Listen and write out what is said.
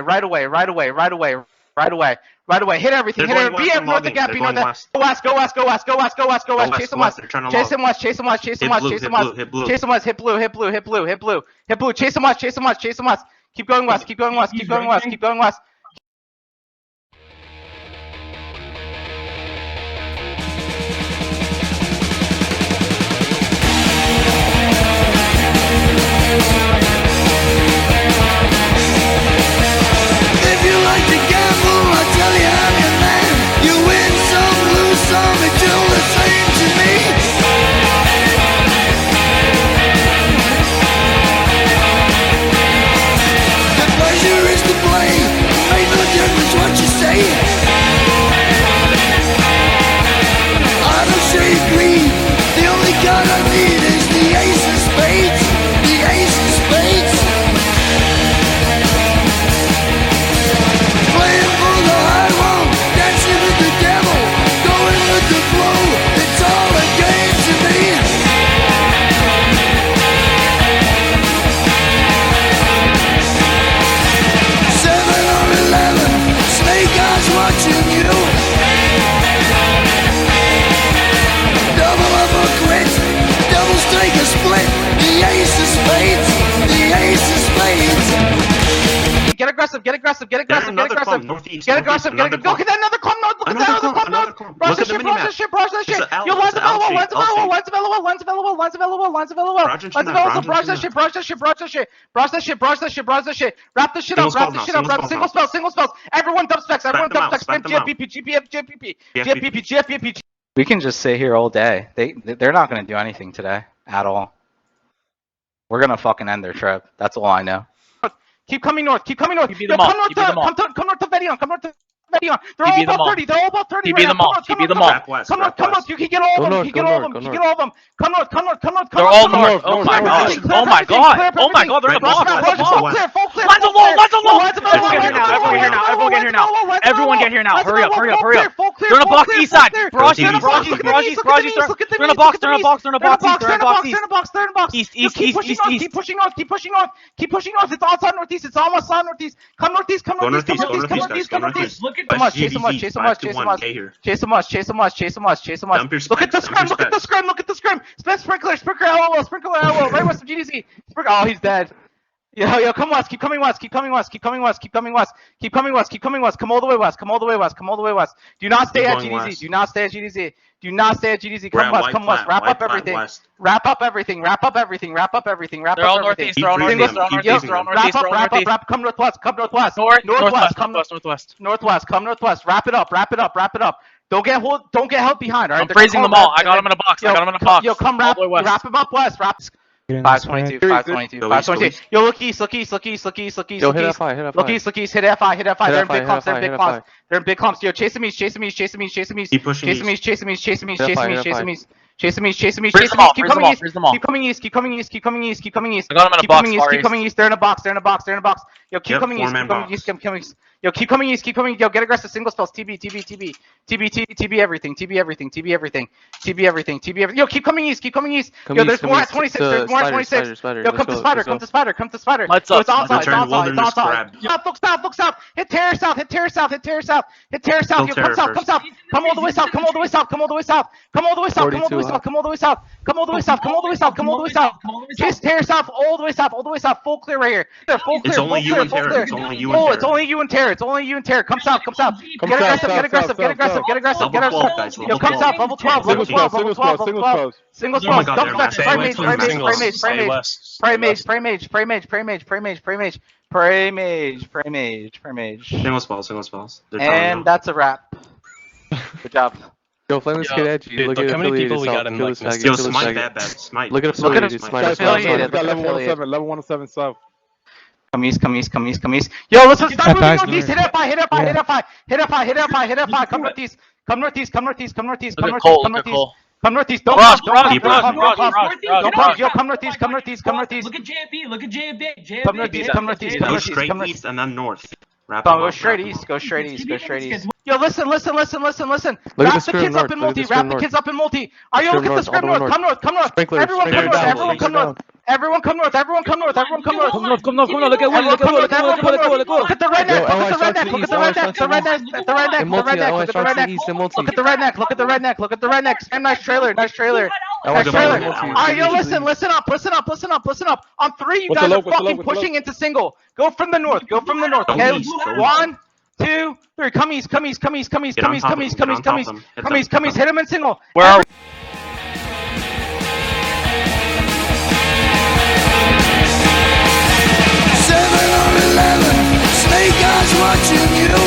right away, right away, right away, right away, right away. Hit everything, hit everything. Be north of gap, be north of. Go west, go west, go west, go west, go west, go west. Chase him west, chase him west, chase him west, chase him west, chase him west, chase him west. Hit blue, hit blue, hit blue, hit blue, hit blue. Chase him west, chase him west, chase him west. Keep going west, keep going west, keep going west, keep going west. Get aggressive, get aggressive, get aggressive, get aggressive. Get aggressive, get aggressive. Look at that another clump north, look at that other clump north. Brush that shit, brush that shit, brush that shit. Yo, lines available, lines available, lines available, lines available, lines available, lines available. Lines available, brush that shit, brush that shit, brush that shit. Brush that shit, brush that shit, brush that shit. Wrap this shit up, wrap this shit up, wrap single spells, single spells. Everyone dub specs, everyone dub specs. Spam GFPP, GFPP, GFPP, GFPP. We can just sit here all day. They're not gonna do anything today at all. We're gonna fucking end their trip. That's all I know. Keep coming north, keep coming north. Yo, come north to Vedion, come north to Vedion. They're all about 30, they're all about 30 right now. Come north, you can get all of them, you can get all of them, you can get all of them. Come north, come north, come north, come north. They're all north, oh my god, oh my god, oh my god, they're in a box, full clear, full clear. Lines alone, lines alone. Everyone get here now, everyone get here now, everyone get here now. Everyone get here now, hurry up, hurry up, hurry up. They're in a box east side. Barrages, they're in a box, they're in a box, they're in a box, they're in a box east, they're in a box east. They're in a box, they're in a box. East, east, east, east, east. Keep pushing north, keep pushing north, keep pushing north. It's outside northeast, it's almost outside northeast. Come northeast, come northeast, come northeast, come northeast, come northeast. Look at Come on, chase him much, chase him much, chase him much, chase him much, chase him much, chase him much, chase him much. Look at the scrim, look at the scrim, look at the scrim. Sprinkler, sprinkler, LOL, sprinkler, LOL, right west of GDC. Oh, he's dead. Yo, come west, keep coming west, keep coming west, keep coming west, keep coming west, keep coming west, keep coming west. Come all the way west, come all the way west, come all the way west. Do not stay at GDZ, do not stay at GDZ. Do not stay at GDZ. Come west, come west. Wrap up everything. Wrap up everything. Wrap up everything. Wrap up everything. Wrap up everything. They're all northeast. They're all northeast. They're all northeast. Wrap up. Wrap. Come northwest. Come northwest. Northwest. Come Northwest. Northwest. Come northwest. Wrap it up. Wrap it up. Wrap it up. Don't get held behind. All right. I'm freezing them all. I got them in a box. I got them in a box. Yo, come wrap them up west. Wrap. 522, 522, 522. Yo, look east, look east, look east, look east, look east. Yo, hit F5, hit F5. Look east, look east, hit F5, hit F5. They're in big clumps, they're in big clumps. They're in big clumps. Yo, chase them east, chase them east, chase them east, chase them east. Keep pushing east. Chase them east, chase them east, chase them east, chase them east, chase them east, chase them east, Freeze chase them them all, east. Keep coming east, freeze them all. keep coming east, keep coming east, keep coming east, keep coming east. I got them in a Keep box, coming east, far keep east. coming east. They're in a box, they're in a box, they're in a box. Yo, keep coming east, keep coming east, keep coming east. Yo, keep coming east, keep coming. Yo, get aggressive. Single spells. TB, TB, TB, TB, TB, TB everything. TB everything. TB everything. TB everything. TB everything. Yo, keep coming east. Keep coming east. Yo, there's more at 26. There's more at 26. Yo, come to spider. Come to spider. Come to spider. Let's Yo, it's up. outside. It's outside. It's outside. Grab. South, look south. Look south. Hit terror south. Hit terror south. Hit terror south. Hit terror south. Yo, come south. Come south. Come all the way south. Come all the way south. Come all the way south. Come all the way south. Come all the way south. Come all the way south. Come all the way south. Come all the way south. Come all the way south. Chase terror south. All the way south. All the way south. Full clear right here. Full clear. It's only you and Terror. It's only you and Terror. Oh, it's only you and Terror. It's only you and Terror. Come south. Come south. Get aggressive. Get aggressive. Get aggressive. Get aggressive. Get aggressive. Yo, come south. Level 12. Level 12. Level 12. Level 12. Single spells. Double specs. Pray mage. Pray mage. Pray mage. Pray mage. Pray mage. Pray mage. Pray mage. Pray mage. Pray mage. Pray mage. Pray mage. Pray mage. Single spells. Single spells. And that's a wrap. Good job. Yo, flame this kid edgy. Dude, look how many people we got in like this. Yo, Smite bad. Smite. Look at affiliated. Affiliated. Level 107. Level 107 south. Come east, come east, come east, come east. Yo, listen, stop moving northeast. Hit F5, hit F5, hit F5, hit F5, hit F5, hit F5. Come northeast, come northeast, come northeast, come northeast, come northeast, come northeast. Come northeast. Don't pump, don't pump. Yo, come northeast, come northeast, come northeast. Look at JFB, look at JFB. Come northeast, come northeast, come Go northeast, straight come northeast. east and then north. Go straight east. Go straight east. Go straight east. Yo, listen. Wrap the kids up in multi. Wrap the kids up in multi. Are you look at the script north? Come north. Everyone come north. Everyone come north. Everyone come north. Everyone come north. Everyone come north. Come north. Look at Willie. Look at Willie. Look at the redneck. Look at the redneck. Look at the redneck. Look at the redneck. Look at the redneck. Look at the redneck. And nice trailer. Alright, yo, listen up. On 3, you guys are fucking pushing into single. Go from the north. Okay? 1, 2, 3. Come east. Hit him in single. Where are we? Snake eyes watching you.